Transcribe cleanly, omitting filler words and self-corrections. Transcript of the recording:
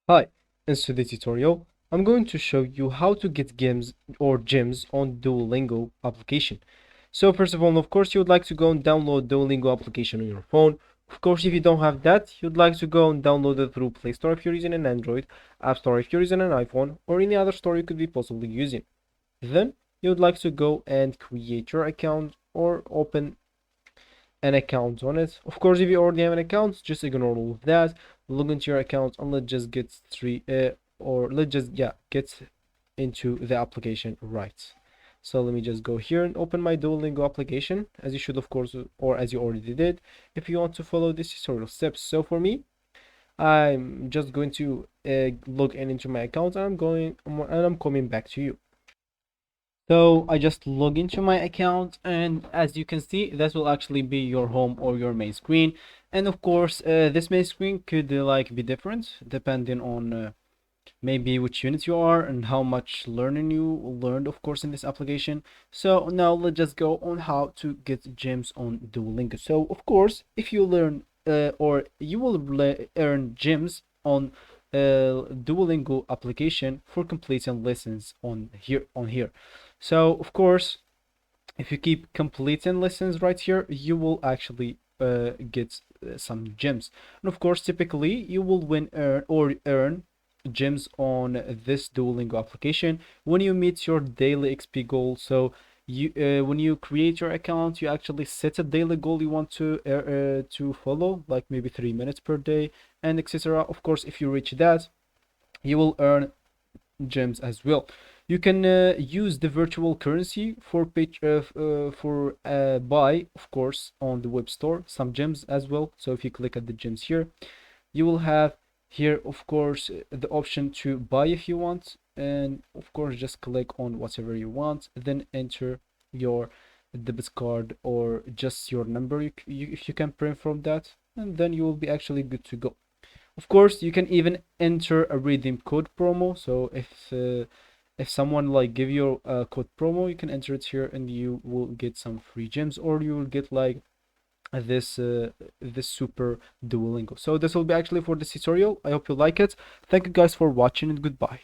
Hi, in today's tutorial, I'm going to show you how to get games or gems on Duolingo application. So first of all, of course, you would like to go and download Duolingo application on your phone. Of course, if you don't have that, you'd like to go and download it through Play Store if you're using an Android, App Store if you're using an iPhone, or any other store you could be possibly using. Then you would like to go and create your account or open an account on it. Of course, if you already have an account, just ignore all of that. Log into your account and let's just get get into the application right. So let me just go here and open my Duolingo application, as you should, of course, or as you already did, if you want to follow this tutorial steps. So for me, I'm just going to log in into my account, and I'm coming back to you. So I just log into my account, and as you can see, that will actually be your home or your main screen. And of course, this main screen could like be different depending on maybe which unit you are and how much learning you learned, of course, in this application. So now let's just go on how to get gems on Duolingo. So of course, if you learn or you will earn gems on Duolingo application for completing lessons on here. So of course, if you keep completing lessons right here, you will actually get some gems. And of course, typically you will earn gems on this Duolingo application when you meet your daily XP goal. So you when you create your account, you actually set a daily goal you want to follow, like maybe 3 minutes per day and etc. Of course, if you reach that, you will earn gems as well. You can use the virtual currency for buy, of course, on the web store some gems as well. So if you click at the gems here, you will have here, of course, the option to buy if you want, and of course just click on whatever you want, then enter your debit card or just your number if you can print from that, and then you will be actually good to go. Of course, you can even enter a redeem code promo. So if someone like give you a code promo, you can enter it here and you will get some free gems, or you will get like this super Duolingo. So this will be actually for this tutorial. I hope you like it. Thank you guys for watching, and goodbye.